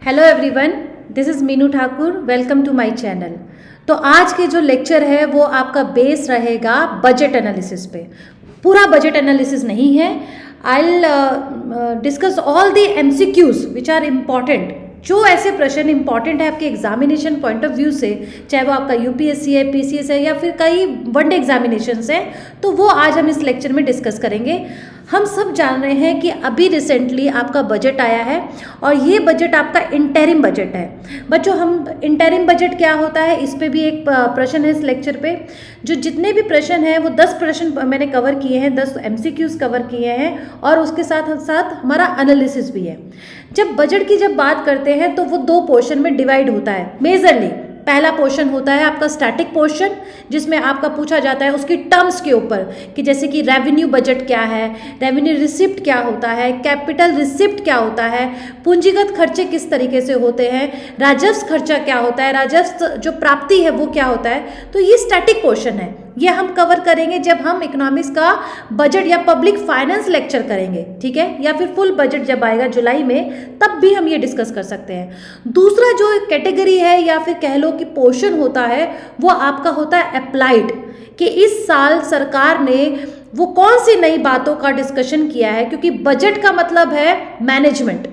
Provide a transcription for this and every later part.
Hello everyone, this is Meenu Thakur. Welcome to my channel. तो आज के जो लेक्चर है वो आपका बेस रहेगा बजट एनालिसिस पे। पूरा बजट एनालिसिस नहीं है। I will discuss all the MCQs which are important. जो ऐसे प्रश्न इंपॉर्टेंट है आपके एग्जामिनेशन पॉइंट ऑफ व्यू से, चाहे वो आपका यूपीएससी है, पीसीएस है या फिर कई वनडे एग्जामिनेशंस हैं, तो वो आज हम इस लेक्चर में डिस्कस करेंगे। हम सब जान रहे हैं कि अभी रिसेंटली आपका बजट आया है और ये बजट आपका इंटरिम बजट है। बच्चों, हम इंटरिम बजट क्या होता है इस पे भी एक प्रश्न है इस लेक्चर पे। जो जितने भी प्रश्न हैं वो 10 प्रश्न मैंने कवर किए हैं, 10 एमसीक्यूज कवर किए हैं और उसके साथ साथ हमारा एनालिसिस भी है। जब बजट की बात करते हैं तो वो 2 पोर्शन में डिवाइड होता है मेजरली। पहला पोर्शन होता है आपका स्टैटिक पोर्शन, जिसमें आपका पूछा जाता है उसकी टर्म्स के ऊपर कि जैसे कि रेवेन्यू बजट क्या है, रेवेन्यू रिसिप्ट क्या होता है, कैपिटल रिसिप्ट क्या होता है, पूंजीगत खर्चे किस तरीके से होते हैं, राजस्व खर्चा क्या होता है, राजस्व जो प्राप्ति है वो क्या होता है। तो ये स्टैटिक पोर्शन है। ये हम कवर करेंगे जब हम इकोनॉमिक्स का बजट या पब्लिक फाइनेंस लेक्चर करेंगे, ठीक है, या फिर फुल बजट जब आएगा जुलाई में, तब भी हम ये डिस्कस कर सकते हैं। दूसरा जो कैटेगरी है या फिर कह लो कि पोर्शन होता है वो आपका होता है अप्लाइड, कि इस साल सरकार ने वो कौन सी नई बातों का डिस्कशन किया है, क्योंकि बजट का मतलब है मैनेजमेंट,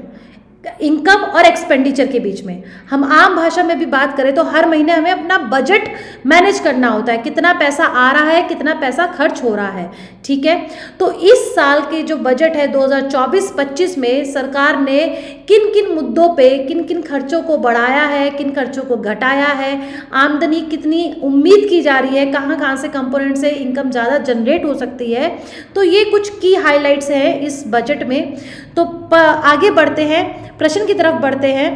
इनकम और एक्सपेंडिचर के बीच में। हम आम भाषा में भी बात करें तो हर महीने हमें अपना बजट मैनेज करना होता है, कितना पैसा आ रहा है, कितना पैसा खर्च हो रहा है, ठीक है। तो इस साल के जो बजट है 2024-25 में सरकार ने किन किन मुद्दों पे किन किन खर्चों को बढ़ाया है, किन खर्चों को घटाया है, आमदनी कितनी उम्मीद की जा रही है, कहाँ कहाँ से कंपोनेंट से इनकम ज़्यादा जनरेट हो सकती है, तो ये कुछ की हाईलाइट्स हैं इस बजट में। तो आगे बढ़ते हैं, प्रश्न की तरफ बढ़ते हैं,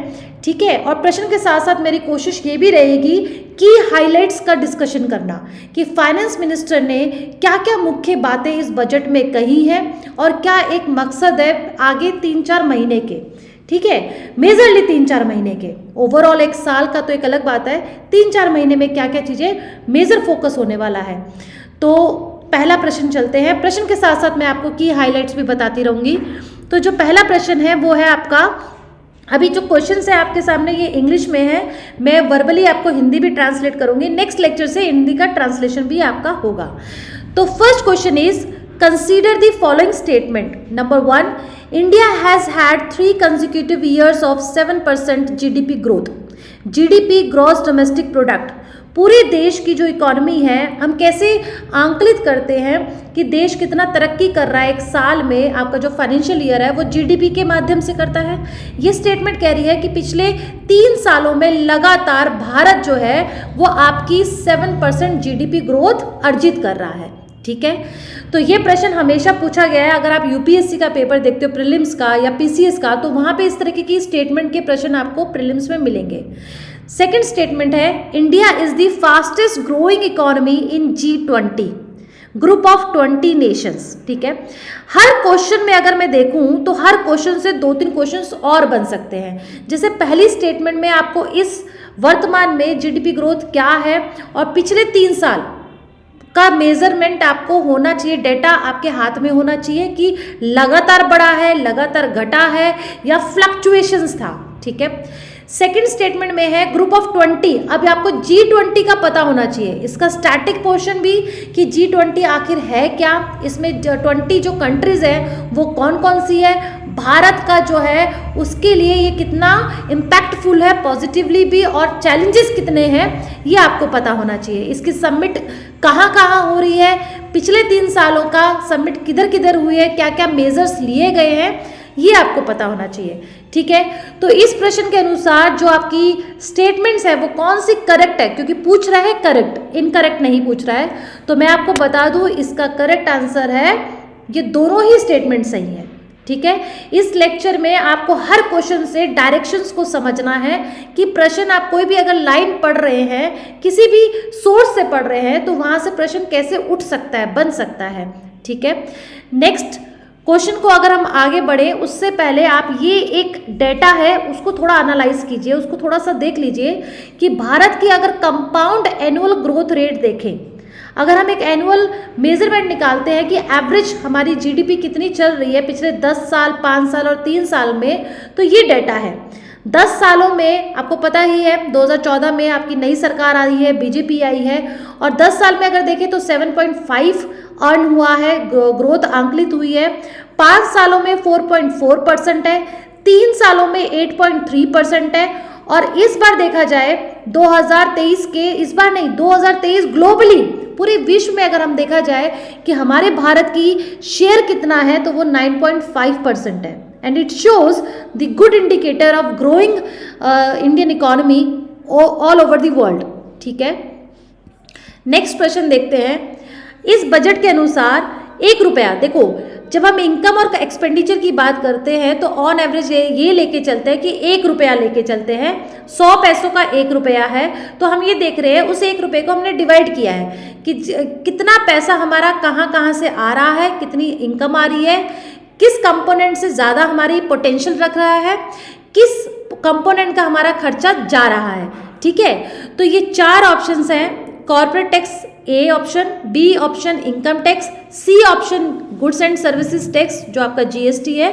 ठीक है। और प्रश्न के साथ साथ मेरी कोशिश ये भी रहेगी कि हाइलाइट्स का डिस्कशन करना कि फाइनेंस मिनिस्टर ने क्या क्या मुख्य बातें इस बजट में कही हैं और क्या एक मकसद है आगे 3-4 महीने के, ठीक है, मेजरली 3-4 महीने के। ओवरऑल एक साल का तो एक अलग बात है, 3-4 महीने में क्या क्या चीज़ें मेजर फोकस होने वाला है। तो पहला प्रश्न चलते हैं। प्रश्न के साथ साथ मैं आपको की हाइलाइट्स भी बताती रहूँगी। तो जो पहला प्रश्न है वो है आपका, अभी जो क्वेश्चन है आपके सामने ये इंग्लिश में है, मैं वर्बली आपको हिंदी भी ट्रांसलेट करूंगी। नेक्स्ट लेक्चर से हिंदी का ट्रांसलेशन भी आपका होगा। तो first question is, consider the following statement. Number 1, India has had 3 consecutive years of 7% GDP growth. GDP, gross domestic product, पूरे देश की जो इकोनॉमी है हम कैसे आंकलित करते हैं कि देश कितना तरक्की कर रहा है एक साल में, आपका जो फाइनेंशियल ईयर है वो जीडीपी के माध्यम से करता है। ये स्टेटमेंट कह रही है कि पिछले 3 सालों में लगातार भारत जो है वो आपकी 7% जीडीपी ग्रोथ अर्जित कर रहा है, ठीक है। तो ये प्रश्न हमेशा पूछा गया है। अगर आप यूपीएससी का पेपर देखते हो, प्रीलिम्स का या पीसीएस का, तो वहाँ पे इस तरीके की स्टेटमेंट के प्रश्न आपको प्रीलिम्स में मिलेंगे। सेकंड स्टेटमेंट है, India is the fastest growing economy in G20, group of 20 Nations, ठीक है। हर क्वेश्चन में अगर मैं देखूं तो हर क्वेश्चन से 2-3 क्वेश्चंस और बन सकते हैं। जैसे पहली स्टेटमेंट में आपको इस वर्तमान में जीडीपी ग्रोथ क्या है और पिछले 3 साल का मेजरमेंट आपको होना चाहिए, डेटा आपके हाथ में होना चाहिए कि लगातार बढ़ा है, लगातार घटा है या फ्लक्चुएशंस था, ठीक है। सेकेंड स्टेटमेंट में है ग्रुप ऑफ 20। अब आपको G20 का पता होना चाहिए, इसका स्टैटिक पोर्शन भी कि G20 आखिर है क्या, इसमें 20 जो कंट्रीज है वो कौन कौन सी है, भारत का जो है उसके लिए ये कितना इम्पैक्टफुल है पॉजिटिवली भी, और चैलेंजेस कितने हैं ये आपको पता होना चाहिए। इसकी सबमिट कहाँ कहाँ हो रही है, पिछले 3 सालों का सबमिट किधर किधर हुई है, क्या क्या मेजर्स लिए गए हैं, ये आपको पता होना चाहिए, ठीक है। तो इस प्रश्न के अनुसार जो आपकी स्टेटमेंट्स है वो कौन सी करेक्ट है, क्योंकि पूछ रहा है करेक्ट, इनकरेक्ट नहीं पूछ रहा है। तो मैं आपको बता दूं इसका करेक्ट आंसर है ये दोनों ही स्टेटमेंट सही है, ठीक है। इस लेक्चर में आपको हर क्वेश्चन से डायरेक्शंस को समझना है कि प्रश्न आप कोई भी अगर लाइन पढ़ रहे हैं, किसी भी सोर्स से पढ़ रहे हैं, तो वहां से प्रश्न कैसे उठ सकता है, बन सकता है, ठीक है। नेक्स्ट क्वेश्चन को अगर हम आगे बढ़े उससे पहले आप ये एक डेटा है उसको थोड़ा एनालाइज कीजिए, उसको थोड़ा सा देख लीजिए कि भारत की अगर कंपाउंड एनुअल ग्रोथ रेट देखें, अगर हम एक एनुअल मेजरमेंट निकालते हैं कि एवरेज हमारी जीडीपी कितनी चल रही है पिछले 10 साल, 5 साल और 3 साल में, तो ये डेटा है। 10 सालों में आपको पता ही है 2014 में आपकी नई सरकार आई है, बीजेपी आई है, और 10 साल में अगर देखें तो 7.5 अर्न हुआ है, ग्रोथ आंकलित हुई है। 5 सालों में 4.4% है, 3 सालों में 8.3% है, और इस बार देखा जाए 2023 के, इस बार नहीं 2023 ग्लोबली पूरे विश्व में अगर हम देखा जाए कि हमारे भारत की शेयर कितना है तो वो 9.5% है, and it shows the good indicator of growing Indian economy all over the world. ठीक है, नेक्स्ट क्वेश्चन देखते हैं। इस बजट के अनुसार 1 रुपया, देखो जब हम इनकम और एक्सपेंडिचर की बात करते हैं तो ऑन एवरेज ये लेके चलते हैं कि 1 रुपया लेके चलते हैं, 100 पैसों का 1 रुपया है, तो हम ये देख रहे हैं उस 1 रुपये को हमने डिवाइड किया है कि कितना पैसा हमारा कहाँ कहाँ से आ रहा है, कितनी इनकम आ रही है, किस कंपोनेंट से ज़्यादा हमारी पोटेंशियल रख रहा है, किस कंपोनेंट का हमारा खर्चा जा रहा है। ठीक है, तो ये 4 ऑप्शंस हैं, corporate tax A option, B option income tax, C option goods and services tax जो आपका जीएसटी है,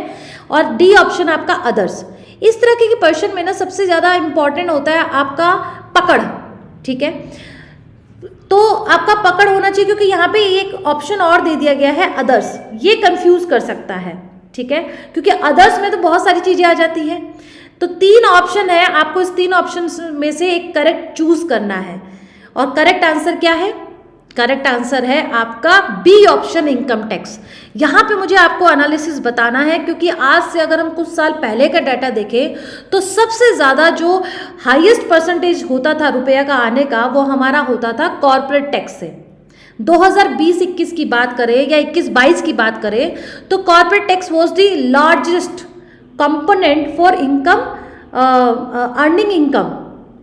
और डी ऑप्शन आपका अदर्स। इस तरह के क्वेश्चन में ना सबसे ज़्यादा इंपॉर्टेंट होता है आपका पकड़। ठीक है, तो आपका पकड़ होना चाहिए क्योंकि यहाँ पे एक ऑप्शन और दे दिया गया है अदर्स, ये कंफ्यूज कर सकता है। ठीक है, क्योंकि अदर्स में तो बहुत सारी चीज़ें आ जाती हैं, तो 3 ऑप्शन है, आपको इस 3 ऑप्शन में से एक करेक्ट चूज करना है, और करेक्ट आंसर क्या है? करेक्ट आंसर है आपका बी ऑप्शन इनकम टैक्स। यहाँ पे मुझे आपको एनालिसिस बताना है क्योंकि आज से अगर हम कुछ साल पहले का डाटा देखें तो सबसे ज़्यादा जो हाईएस्ट परसेंटेज होता था रुपया का आने का वो हमारा होता था कॉर्पोरेट टैक्स से। 2020-21 की बात करें या 21-22 की बात करें तो corporate tax was the largest component for income, earning income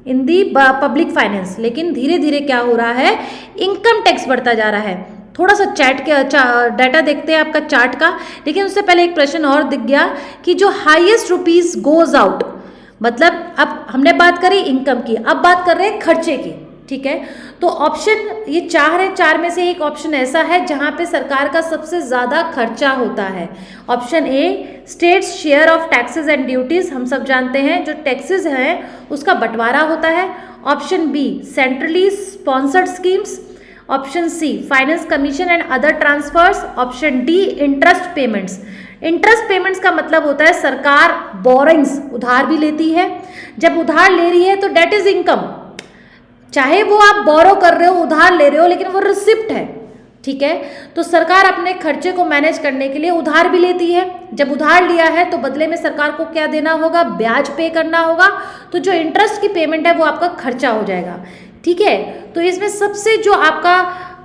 in the public finance. लेकिन धीरे धीरे क्या हो रहा है, इनकम टैक्स बढ़ता जा रहा है। थोड़ा सा चैट के डाटा देखते हैं आपका चार्ट का, लेकिन उससे पहले एक प्रश्न और दिख गया कि जो हाईएस्ट रुपीज गोज आउट, मतलब अब हमने बात करी इनकम की, अब बात कर रहे हैं खर्चे की। ठीक है, तो ऑप्शन ये 4 है, 4 में से एक ऑप्शन ऐसा है जहां पे सरकार का सबसे ज़्यादा खर्चा होता है। Option A states share of taxes and duties, हम सब जानते हैं जो टैक्सेस हैं उसका बंटवारा होता है। Option B centrally sponsored schemes. Option C finance commission and other transfers. Option D interest payments. Interest payments का मतलब होता है सरकार बोरिंग्स, उधार भी लेती है। जब उधार ले रही है तो डेट इज इनकम, चाहे वो आप बोरो कर रहे हो, उधार ले रहे हो, लेकिन वो रिसिप्ट है। ठीक है, तो सरकार अपने खर्चे को मैनेज करने के लिए उधार भी लेती है। जब उधार लिया है तो बदले में सरकार को क्या देना होगा, ब्याज पे करना होगा। तो जो इंटरेस्ट की पेमेंट है वो आपका खर्चा हो जाएगा। ठीक है, तो इसमें सबसे जो आपका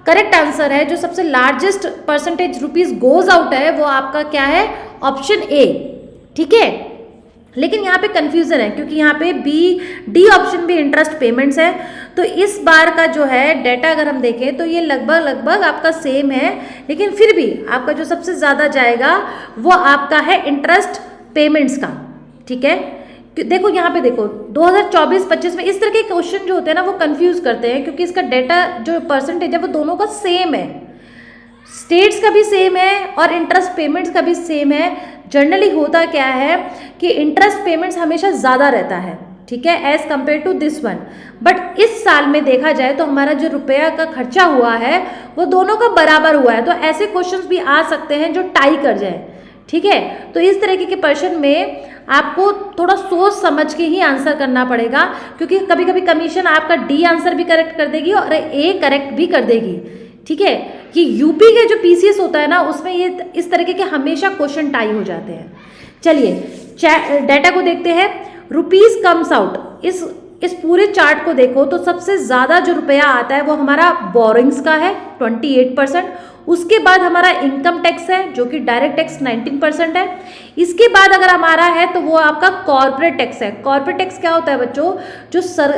करेक्ट आंसर है, जो सबसे largest percentage rupees goes out है, वो आपका क्या है, ऑप्शन ए। ठीक है, लेकिन यहाँ पे कंफ्यूजन है क्योंकि यहाँ पे डी ऑप्शन भी इंटरेस्ट पेमेंट्स है। तो इस बार का जो है डाटा अगर हम देखें तो ये लगभग आपका सेम है, लेकिन फिर भी आपका जो सबसे ज़्यादा जाएगा वो आपका है इंटरेस्ट पेमेंट्स का। ठीक है, देखो यहाँ पे देखो 2024-25 में इस तरह के क्वेश्चन जो होते हैं ना वो कंफ्यूज करते हैं क्योंकि इसका डाटा जो परसेंटेज है वो दोनों का सेम है, स्टेट्स का भी सेम है और इंटरेस्ट पेमेंट्स का भी सेम है। जनरली होता क्या है कि इंटरेस्ट पेमेंट्स हमेशा ज़्यादा रहता है, ठीक है, as compare to this one. But इस साल में देखा जाए तो हमारा जो रुपया का खर्चा हुआ है वो दोनों का बराबर हुआ है। तो ऐसे क्वेश्चंस भी आ सकते हैं जो टाई कर जाए। ठीक है, तो इस तरीके के प्रश्न में आपको थोड़ा सोच समझ के ही आंसर करना पड़ेगा क्योंकि कभी कभी कमीशन आपका डी आंसर भी करेक्ट कर देगी और ए करेक्ट भी कर देगी। ठीक है, कि यूपी के जो पीसीएस होता है ना उसमें ये इस तरीके के हमेशा क्वेश्चन टाई हो जाते हैं। चलिए डाटा को देखते हैं। रुपीज कम्स आउट, इस पूरे चार्ट को देखो तो सबसे ज़्यादा जो रुपया आता है वो हमारा बोरिंग्स का है 28%। उसके बाद हमारा इनकम टैक्स है जो कि डायरेक्ट टैक्स 19% है। इसके बाद अगर हमारा है तो वो आपका कॉर्पोरेट टैक्स है। कॉर्पोरेट टैक्स क्या होता है बच्चों,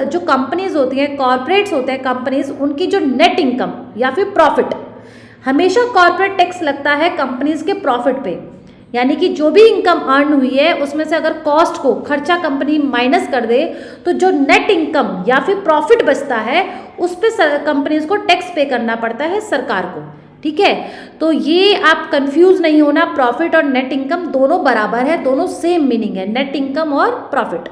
जो कंपनीज होती हैं, कॉर्पोरेट्स होते हैं कंपनीज, उनकी जो नेट इनकम या फिर प्रॉफिट, हमेशा कॉर्पोरेट टैक्स लगता है कंपनीज के प्रॉफिट पे। यानी कि जो भी इनकम अर्न हुई है उसमें से अगर कॉस्ट को, खर्चा कंपनी माइनस कर दे तो जो नेट इनकम या फिर प्रॉफिट बचता है उस पर कंपनीज को टैक्स पे करना पड़ता है सरकार को। ठीक है, तो ये आप कंफ्यूज नहीं होना, प्रॉफिट और नेट इनकम दोनों बराबर है, दोनों सेम मीनिंग है, नेट इनकम और प्रॉफिट।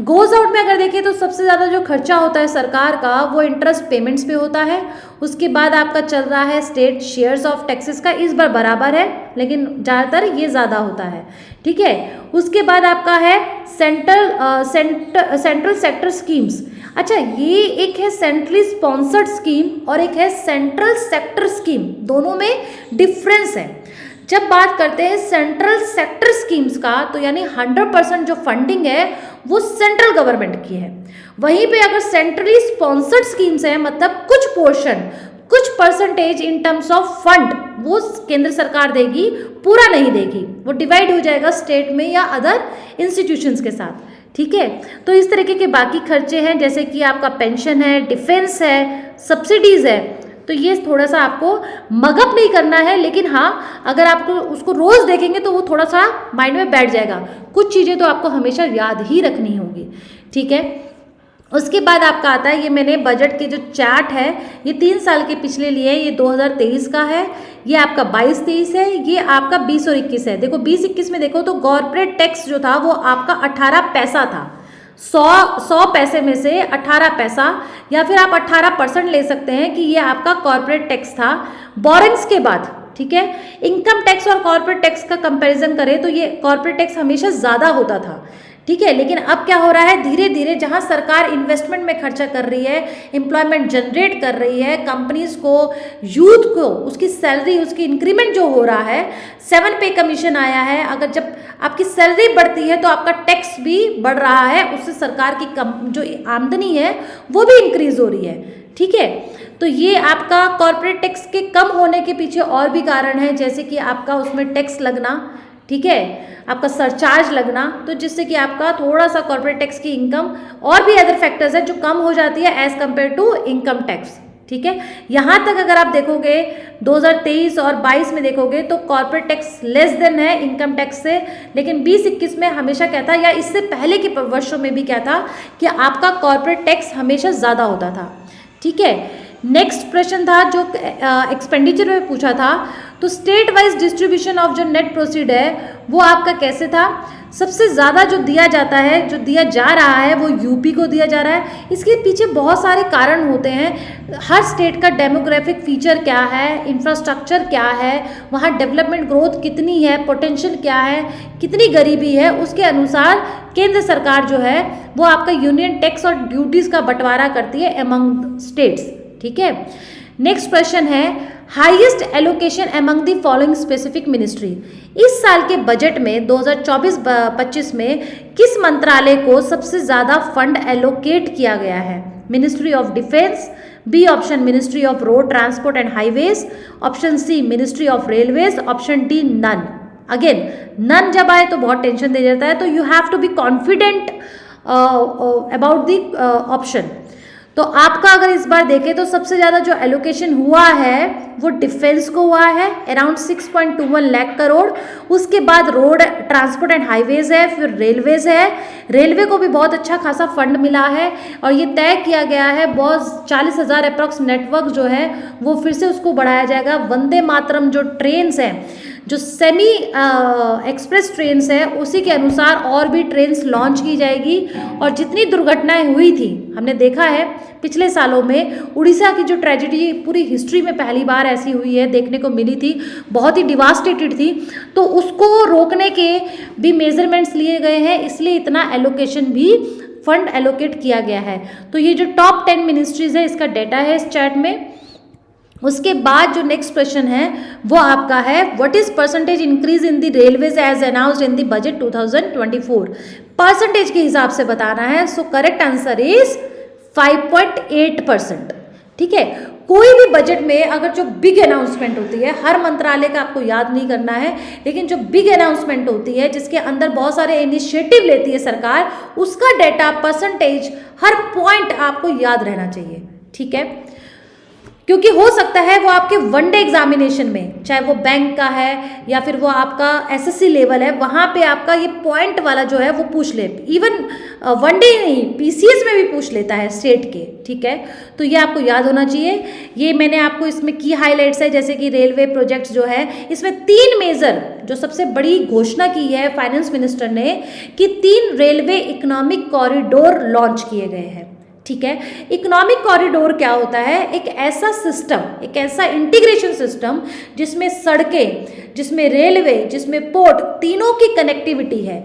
गोज आउट में अगर देखें तो सबसे ज़्यादा जो खर्चा होता है सरकार का वो इंटरेस्ट पेमेंट्स पे होता है। उसके बाद आपका चल रहा है स्टेट शेयर्स ऑफ टैक्सेस का, इस बार बराबर है लेकिन ज़्यादातर ये ज़्यादा होता है, ठीक है। उसके बाद आपका है सेंट्रल सेक्टर स्कीम्स। अच्छा, ये एक है सेंट्रली स्पॉन्सर्ड स्कीम और एक है सेंट्रल सेक्टर स्कीम, दोनों में डिफरेंस है। जब बात करते हैं सेंट्रल सेक्टर स्कीम्स का तो यानी 100% जो फंडिंग है वो सेंट्रल गवर्नमेंट की है। वहीं पे अगर सेंट्रली स्पॉन्सर्ड स्कीम्स है मतलब कुछ पोर्शन, कुछ percentage in terms of fund वो केंद्र सरकार देगी, पूरा नहीं देगी, वो डिवाइड हो जाएगा स्टेट में या अदर इंस्टीट्यूशंस के साथ, ठीक है। तो इस तरीके के बाकी खर्चे हैं जैसे कि आपका पेंशन है, डिफेंस है, सब्सिडीज है, तो ये थोड़ा सा आपको मगअप नहीं करना है, लेकिन हाँ अगर आपको उसको रोज देखेंगे तो वो थोड़ा सा माइंड में बैठ जाएगा। कुछ चीज़ें तो आपको हमेशा याद ही रखनी होगी, ठीक है। उसके बाद आपका आता है, ये मैंने बजट के जो चार्ट है ये 3 साल के पिछले लिए, ये 2023 का है, ये आपका 22-23 है, ये आपका 20 और 21 है। देखो 20-21 में देखो तो कॉर्पोरेट टैक्स जो था वो आपका 18 पैसा था, 100 पैसे में से 18 पैसा या फिर आप 18% ले सकते हैं कि ये आपका कॉर्पोरेट टैक्स था बोरिंग्स के बाद, ठीक है। इनकम टैक्स और कॉर्पोरेट टैक्स का कंपैरिजन करें तो ये कॉर्पोरेट टैक्स हमेशा ज़्यादा होता था, ठीक है। लेकिन अब क्या हो रहा है, धीरे धीरे जहां सरकार इन्वेस्टमेंट में खर्चा कर रही है, एम्प्लॉयमेंट जनरेट कर रही है, कंपनीज को, यूथ को उसकी सैलरी, उसकी इंक्रीमेंट जो हो रहा है, 7 पे कमीशन आया है, अगर जब आपकी सैलरी बढ़ती है तो आपका टैक्स भी बढ़ रहा है, उससे सरकार की जो आमदनी है वो भी इंक्रीज हो रही है, ठीक है। तो ये आपका कॉर्पोरेट टैक्स के कम होने के पीछे और भी कारण है, जैसे कि आपका उसमें टैक्स लगना, ठीक है, आपका सरचार्ज लगना, तो जिससे कि आपका थोड़ा सा कॉर्पोरेट टैक्स की इनकम और भी अदर फैक्टर्स है जो कम हो जाती है as compare to income tax, ठीक है। यहाँ तक अगर आप देखोगे 2023 और 22 में देखोगे तो कॉर्पोरेट टैक्स लेस देन है इनकम टैक्स से, लेकिन 20-21 में हमेशा क्या था, या इससे पहले के वर्षों में भी क्या था कि आपका कॉर्पोरेट टैक्स हमेशा ज़्यादा होता था, ठीक है। नेक्स्ट प्रश्न था जो एक्सपेंडिचर में पूछा था, तो स्टेट वाइज डिस्ट्रीब्यूशन ऑफ जो नेट प्रोसीड है वो आपका कैसे था। सबसे ज़्यादा जो दिया जाता है, जो दिया जा रहा है वो यूपी को दिया जा रहा है। इसके पीछे बहुत सारे कारण होते हैं, हर स्टेट का डेमोग्राफिक फीचर क्या है, इंफ्रास्ट्रक्चर क्या है, वहाँ डेवलपमेंट ग्रोथ कितनी है, पोटेंशियल क्या है, कितनी गरीबी है, उसके अनुसार केंद्र सरकार जो है वो आपका यूनियन टैक्स और ड्यूटीज़ का बंटवारा करती है एमंग स्टेट्स, ठीक है। नेक्स्ट प्रश्न है, highest allocation among the following specific ministry. इस साल के बजट में 2024-25 में किस मंत्रालय को सबसे ज़्यादा फंड एलोकेट किया गया है। Ministry of defence, B option ministry of road transport and highways, option C ministry of railways, option D none. Again none जब आए तो बहुत टेंशन दे जाता है, तो you have to be confident about the option. तो आपका अगर इस बार देखें तो सबसे ज़्यादा जो एलोकेशन हुआ है वो डिफेंस को हुआ है, अराउंड 6.21 लाख करोड़। उसके बाद रोड ट्रांसपोर्ट एंड हाईवेज है, फिर रेलवेज है, रेलवे को भी बहुत अच्छा खासा फंड मिला है और ये तय किया गया है बहुत 40,000 अप्रॉक्स नेटवर्क जो है वो फिर से उसको बढ़ाया जाएगा। वंदे मातरम जो ट्रेन्स हैं, जो सेमी एक्सप्रेस ट्रेन्स है, उसी के अनुसार और भी ट्रेन्स लॉन्च की जाएगी। और जितनी दुर्घटनाएं हुई थी हमने देखा है पिछले सालों में, उड़ीसा की जो ट्रेजेडी पूरी हिस्ट्री में पहली बार ऐसी हुई है, देखने को मिली थी, बहुत ही डिवास्टेटेड थी, तो उसको रोकने के भी मेजरमेंट्स लिए गए हैं, इसलिए इतना एलोकेशन भी फंड एलोकेट किया गया है। तो ये जो टॉप 10 मिनिस्ट्रीज है इसका डेटा है इस चार्ट में। उसके बाद जो नेक्स्ट क्वेश्चन है वो आपका है, what is percentage increase in the railways as announced in the budget 2024। Percentage के हिसाब से बताना है, सो करेक्ट आंसर इज 5.8%, ठीक है। कोई भी बजट में अगर जो बिग अनाउंसमेंट होती है, हर मंत्रालय का आपको याद नहीं करना है, लेकिन जो बिग अनाउंसमेंट होती है जिसके अंदर बहुत सारे इनिशिएटिव लेती है सरकार, उसका डेटा परसेंटेज हर पॉइंट आपको याद रहना चाहिए, ठीक है। क्योंकि हो सकता है वो आपके वनडे एग्जामिनेशन में, चाहे वो बैंक का है या फिर वो आपका एसएससी लेवल है, वहाँ पे आपका ये पॉइंट वाला जो है वो पूछ ले, इवन वनडे ही नहीं पीसीएस में भी पूछ लेता है स्टेट के, ठीक है। तो ये आपको याद होना चाहिए। ये मैंने आपको इसमें की हाईलाइट्स है, जैसे कि रेलवे प्रोजेक्ट्स जो है, इसमें 3 मेजर जो सबसे बड़ी घोषणा की है फाइनेंस मिनिस्टर ने कि 3 रेलवे इकोनॉमिक कॉरिडोर लॉन्च किए गए हैं, ठीक है। इकोनॉमिक कॉरिडोर क्या होता है? एक ऐसा सिस्टम, एक ऐसा इंटीग्रेशन सिस्टम जिसमें सड़कें, जिसमें रेलवे, जिसमें पोर्ट, तीनों की कनेक्टिविटी है,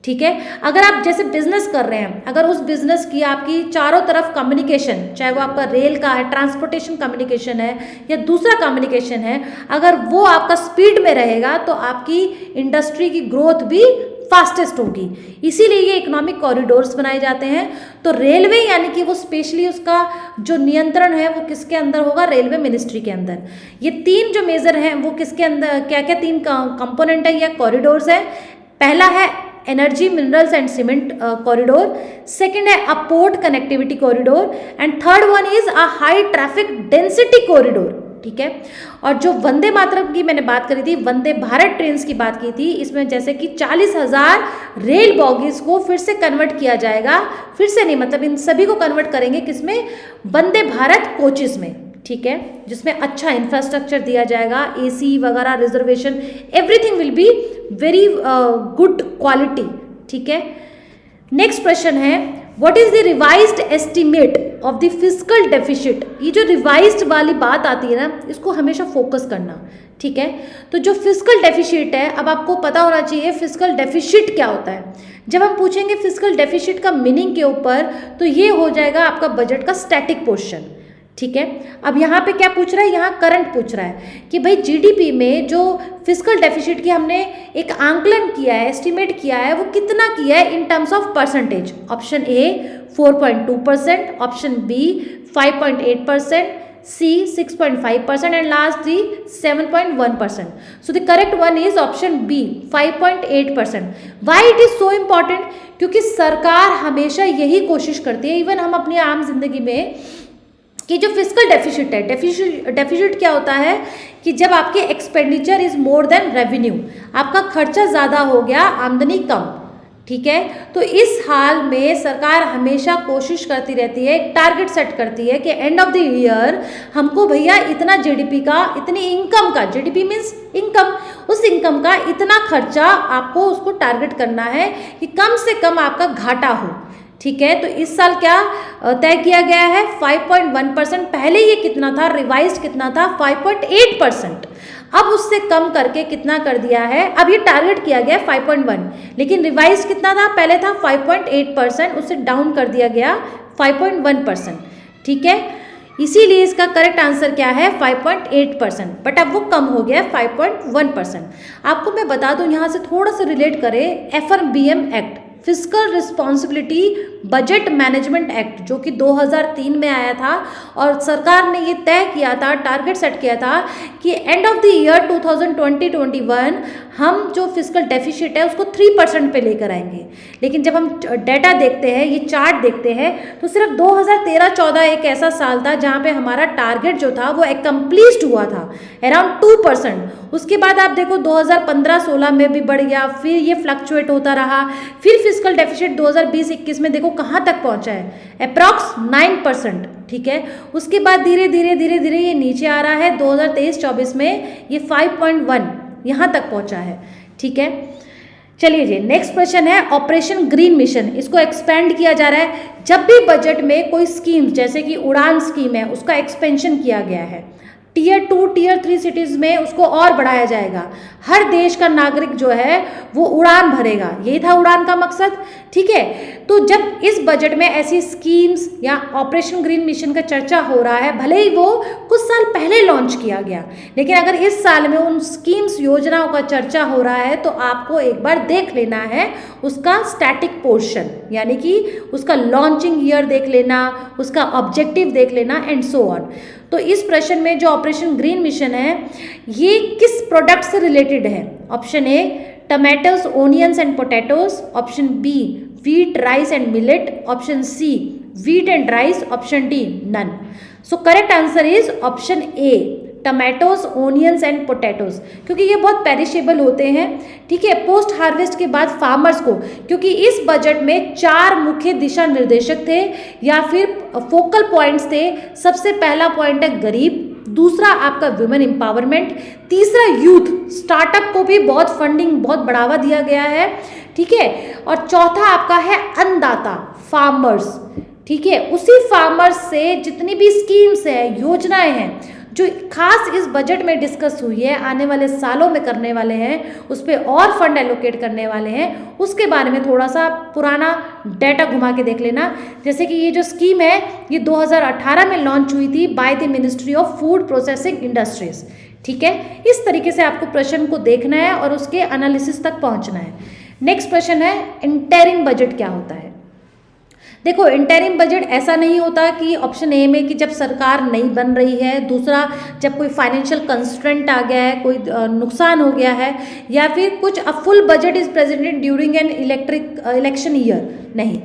ठीक है। अगर आप जैसे बिजनेस कर रहे हैं, अगर उस बिजनेस की आपकी चारों तरफ कम्युनिकेशन, चाहे वो आपका रेल का है, ट्रांसपोर्टेशन कम्युनिकेशन है या दूसरा कम्युनिकेशन है, अगर वो आपका स्पीड में रहेगा तो आपकी इंडस्ट्री की ग्रोथ भी फास्टेस्ट होगी। इसीलिए ये इकोनॉमिक कॉरिडोर्स बनाए जाते हैं। तो रेलवे यानी कि वो स्पेशली उसका जो नियंत्रण है वो किसके अंदर होगा? रेलवे मिनिस्ट्री के अंदर। ये 3 जो मेजर हैं वो किसके अंदर, क्या क्या 3 कंपोनेंट है या कॉरिडोर्स है? पहला है energy, minerals and cement corridor, second है a port connectivity corridor and third one is a high traffic density corridor, ठीक है। और जो वंदे मातरम की मैंने बात करी थी, वंदे भारत ट्रेन्स की बात की थी, इसमें जैसे कि 40,000 रेल बॉगीज को फिर से कन्वर्ट किया जाएगा, फिर से नहीं मतलब इन सभी को कन्वर्ट करेंगे किसमें? वंदे भारत कोचेस में, ठीक है, जिसमें अच्छा इंफ्रास्ट्रक्चर दिया जाएगा, एसी वगैरह, reservation, everything will be very good quality, ठीक है। नेक्स्ट प्रश्न है, what is the revised estimate of the fiscal deficit? ये जो रिवाइज्ड वाली बात आती है ना, इसको हमेशा फोकस करना, ठीक है। तो जो फिस्कल डेफिसिट है, अब आपको पता होना चाहिए फिस्कल डेफिसिट क्या होता है। जब हम पूछेंगे फिस्कल डेफिसिट का मीनिंग के ऊपर, तो ये हो जाएगा आपका बजट का स्टैटिक पोर्शन, ठीक है। अब यहाँ पे क्या पूछ रहा है? यहाँ करंट पूछ रहा है कि भाई जीडीपी में जो फिस्कल डेफिसिट की हमने एक आंकलन किया है, एस्टिमेट किया है, वो कितना किया है in terms of percentage? Option A 4.2%, option B 5.8%, C 6.5% and last the 7.1%. So the correct one is option B 5.8%. Why it is so important? क्योंकि सरकार हमेशा यही कोशिश करती है, इवन हम अपनी आम जिंदगी में, कि जो फिस्कल डेफिसिट है, डेफिसिट क्या होता है कि जब आपके expenditure is more than revenue, आपका खर्चा ज़्यादा हो गया, आमदनी कम, ठीक है। तो इस हाल में सरकार हमेशा कोशिश करती रहती है, एक टारगेट सेट करती है कि एंड ऑफ द ईयर हमको भैया इतना जीडीपी का, इतनी इनकम का, जीडीपी मीन्स इनकम, उस इनकम का इतना खर्चा आपको उसको टारगेट करना है कि कम से कम आपका घाटा हो, ठीक है। तो इस साल क्या तय किया गया है? 5.1%। पहले ये कितना था? रिवाइज्ड कितना था? 5.8%। अब उससे कम करके कितना कर दिया है? अब ये टारगेट किया गया 5.1, लेकिन रिवाइज्ड कितना था? पहले था 5.8%, उससे डाउन कर दिया गया 5.1%, ठीक है। इसीलिए इसका करेक्ट आंसर क्या है? 5.8%, बट अब वो कम हो गया 5.1%। आपको मैं बता दूं, यहाँ से थोड़ा सा रिलेट करें, FRBM act, fiscal responsibility budget management act, जो कि 2003 में आया था, और सरकार ने ये तय किया था, टारगेट सेट किया था कि एंड ऑफ द ईयर 2020-21 हम जो फिस्कल डेफिसिट है उसको 3% पे लेकर आएंगे। लेकिन जब हम डेटा देखते हैं, ये चार्ट देखते हैं, तो सिर्फ 2013-14 एक ऐसा साल था जहाँ पे हमारा टारगेट जो था वो एकम्प्लीस्ड हुआ था, अराउंड 2%। उसके बाद आप देखो 2015-16 में भी बढ़ गया, फिर ये फ्लक्चुएट होता रहा, फिर फिस्कल डेफिसिट 2020-21 में देखो कहाँ तक पहुँचा है, अप्रॉक्स 9%, ठीक है। उसके बाद धीरे धीरे ये नीचे आ रहा है, 2023-24 में ये 5.1 यहाँ तक पहुँचा है, ठीक है। चलिए जी, नेक्स्ट क्वेश्चन है ऑपरेशन ग्रीन मिशन। इसको एक्सपेंड किया जा रहा है। जब भी बजट में कोई स्कीम, जैसे कि उड़ान स्कीम है, उसका एक्सपेंशन किया गया है, टीयर 2, टीयर 3 सिटीज़ में उसको और बढ़ाया जाएगा। हर देश का नागरिक जो है वो उड़ान भरेगा, यही था उड़ान का मकसद, ठीक है। तो जब इस बजट में ऐसी स्कीम्स या ऑपरेशन ग्रीन मिशन का चर्चा हो रहा है, भले ही वो कुछ साल पहले लॉन्च किया गया, लेकिन अगर इस साल में उन स्कीम्स, योजनाओं का चर्चा हो रहा है, तो आपको एक बार देख लेना है उसका स्टैटिक पोर्शन, यानी कि उसका लॉन्चिंग ईयर देख लेना, उसका ऑब्जेक्टिव देख लेना एंड सो ऑन। तो इस प्रश्न में जो ऑपरेशन ग्रीन मिशन है, ये किस प्रोडक्ट से रिलेटेड है? Option A tomatoes, onions and potatoes, option B wheat, rice and millet, option C wheat and rice, option D none. So correct answer is option A, tomatoes, onions and potatoes, क्योंकि ये बहुत perishable होते हैं। ठीक है, post harvest के बाद farmers को, क्योंकि इस बजट में 4 मुख्य दिशा निर्देशक थे या फिर फोकल पॉइंट्स थे। सबसे पहला पॉइंट है गरीब, दूसरा आपका वुमेन एम्पावरमेंट, तीसरा यूथ, स्टार्टअप को भी बहुत फंडिंग, बहुत बढ़ावा दिया गया है। ठीक है, और चौथा आपका है अन्नदाता, फार्मर्स। ठीक है, उसी फार्मर्स से जितनी भी स्कीम्स है, योजनाएं हैं जो खास इस बजट में डिस्कस हुई है, आने वाले सालों में करने वाले हैं, उस पर और फंड एलोकेट करने वाले हैं, उसके बारे में थोड़ा सा पुराना डाटा घुमा के देख लेना। जैसे कि ये जो स्कीम है ये 2018 में लॉन्च हुई थी by the ministry of food processing industries. ठीक है, इस तरीके से आपको प्रश्न को देखना है और उसके एनालिसिस तक पहुंचना है। नेक्स्ट प्रश्न है इंटरिम बजट क्या होता है। देखो, इंटरिम बजट ऐसा नहीं होता कि ऑप्शन ए में कि जब सरकार नहीं बन रही है, दूसरा जब कोई फाइनेंशियल कंस्ट्रेंट आ गया है, कोई नुकसान हो गया है, या फिर कुछ a full budget is presented during an election year. नहीं,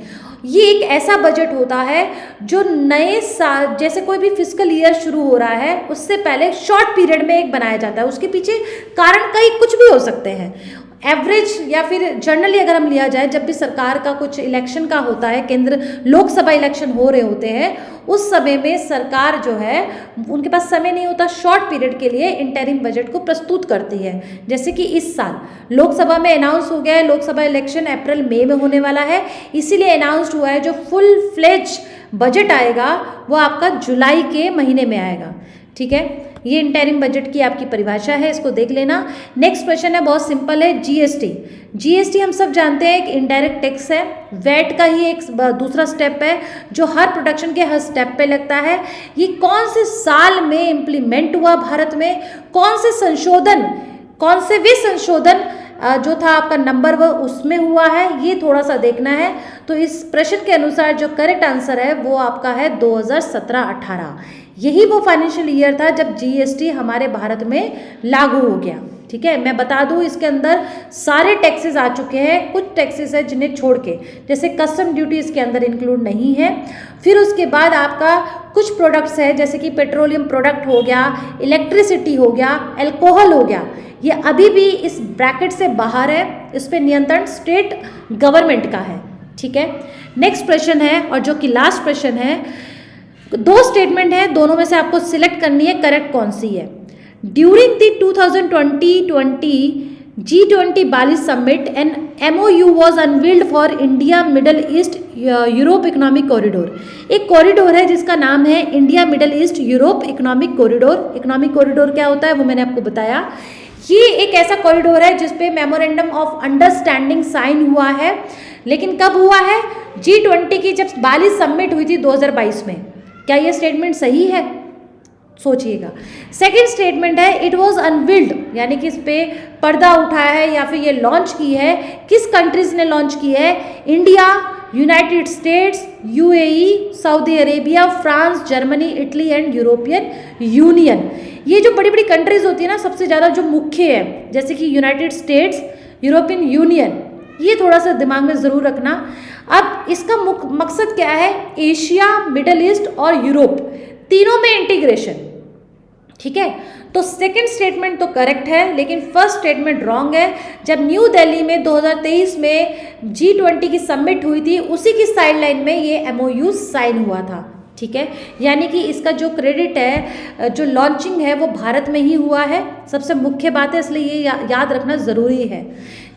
ये एक ऐसा बजट होता है जो नए साल, जैसे कोई भी फिस्कल ईयर शुरू हो रहा है उससे पहले शॉर्ट पीरियड में एक बनाया जाता है। उसके पीछे कारण कई कुछ भी हो सकते हैं। एवरेज या फिर जनरली अगर हम लिया जाए, जब भी सरकार का कुछ इलेक्शन का होता है, केंद्र लोकसभा इलेक्शन हो रहे होते हैं, उस समय में सरकार जो है उनके पास समय नहीं होता, शॉर्ट पीरियड के लिए इंटरिम बजट को प्रस्तुत करती है। जैसे कि इस साल लोकसभा में अनाउंस हो गया है, लोकसभा इलेक्शन अप्रैल मई में होने वाला है, इसीलिए अनाउंस्ड हुआ है जो फुल फ्लेज बजट आएगा वो आपका जुलाई के महीने में आएगा। ठीक है, ये इंटरिम बजट की आपकी परिभाषा है, इसको देख लेना। नेक्स्ट क्वेश्चन है, बहुत सिंपल है, जीएसटी। जीएसटी हम सब जानते हैं एक इनडायरेक्ट टैक्स है, वैट का ही एक दूसरा स्टेप है जो हर प्रोडक्शन के हर स्टेप पे लगता है। ये कौन से साल में इम्प्लीमेंट हुआ भारत में, कौन से संशोधन जो था आपका नंबर वो उसमें हुआ है, ये थोड़ा सा देखना है। तो इस प्रश्न के अनुसार जो करेक्ट आंसर है वो आपका है 2017-18। यही वो फाइनेंशियल ईयर था जब जीएसटी हमारे भारत में लागू हो गया। ठीक है, मैं बता दूं इसके अंदर सारे टैक्सेस आ चुके हैं, कुछ टैक्सेस है जिन्हें छोड़ के, जैसे कस्टम ड्यूटी इसके अंदर इंक्लूड नहीं है। फिर उसके बाद आपका कुछ प्रोडक्ट्स है जैसे कि पेट्रोलियम प्रोडक्ट हो गया, इलेक्ट्रिसिटी हो गया, अल्कोहल हो गया, ये अभी भी इस ब्रैकेट से बाहर है, इस पर नियंत्रण स्टेट गवर्नमेंट का है। ठीक है, नेक्स्ट प्रश्न है और जो कि लास्ट प्रश्न है, 2 स्टेटमेंट है, दोनों में से आपको सिलेक्ट करनी है करेक्ट कौन सी है। During the 2020 G20 Bali summit an MOU was unveiled for India Middle East Europe economic corridor. एक कॉरिडोर है जिसका नाम है India Middle East Europe economic corridor. Economic corridor क्या होता है वो मैंने आपको बताया। ये एक ऐसा कॉरिडोर है जिसपे मेमोरेंडम ऑफ अंडरस्टैंडिंग साइन हुआ है, लेकिन कब हुआ है? G20 की जब बाली समिट हुई थी 2022 में। क्या ये स्टेटमेंट सही है? सोचिएगा। सेकेंड स्टेटमेंट है इट वॉज अनवील्ड, यानी कि इस पे पर्दा उठाया है या फिर ये लॉन्च की है, किस कंट्रीज ने लॉन्च की है? India, United states, UAE, Saudi Arabia, France, Germany, Italy and European union. ये जो बड़ी बड़ी कंट्रीज होती है ना, सबसे ज़्यादा जो मुख्य है जैसे कि यूनाइटेड स्टेट्स, यूरोपियन यूनियन, ये थोड़ा सा दिमाग में ज़रूर रखना। अब इसका मकसद क्या है? एशिया, मिडल ईस्ट और यूरोप तीनों में इंटीग्रेशन। ठीक है, तो सेकंड स्टेटमेंट तो करेक्ट है, लेकिन फर्स्ट स्टेटमेंट रॉन्ग है। जब न्यू दिल्ली में 2023 में G20 की समिट हुई थी, उसी की साइडलाइन में ये MOU साइन हुआ था। ठीक है, यानी कि इसका जो क्रेडिट है, जो लॉन्चिंग है वो भारत में ही हुआ है, सबसे मुख्य बात है, इसलिए ये याद रखना ज़रूरी है।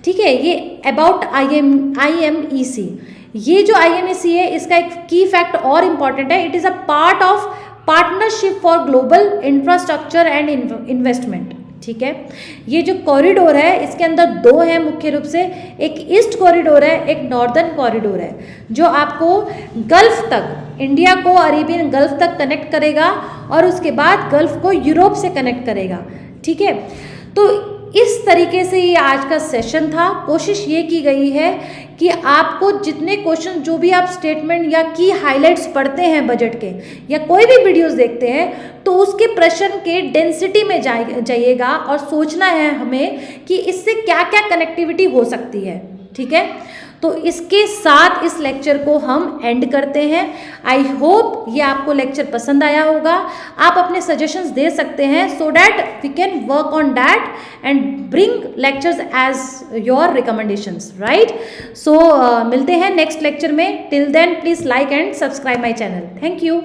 ठीक है, ये अबाउट IMEC, ये जो IMEC है इसका एक की फैक्ट और इम्पॉर्टेंट है, it is a part of partnership for global infrastructure and investment. ठीक है, ये जो कॉरिडोर है इसके अंदर 2 हैं मुख्य रूप से, एक ईस्ट कॉरिडोर है, एक नॉर्दर्न कॉरिडोर है, जो आपको गल्फ तक, इंडिया को अरेबियन गल्फ तक कनेक्ट करेगा और उसके बाद गल्फ को यूरोप से कनेक्ट करेगा। ठीक है, तो इस तरीके से ये आज का सेशन था। कोशिश ये की गई है कि आपको जितने क्वेश्चन, जो भी आप स्टेटमेंट या की हाइलाइट्स पढ़ते हैं बजट के या कोई भी वीडियोस देखते हैं, तो उसके प्रश्न के डेंसिटी में जाइएगा और सोचना है हमें कि इससे क्या क्या कनेक्टिविटी हो सकती है। ठीक है, तो इसके साथ इस लेक्चर को हम एंड करते हैं। आई होप ये आपको लेक्चर पसंद आया होगा। आप अपने सजेशंस दे सकते हैं so that we can work on that and bring lectures as your recommendations, right? So मिलते हैं नेक्स्ट लेक्चर में। Till then please like and subscribe my channel. Thank you.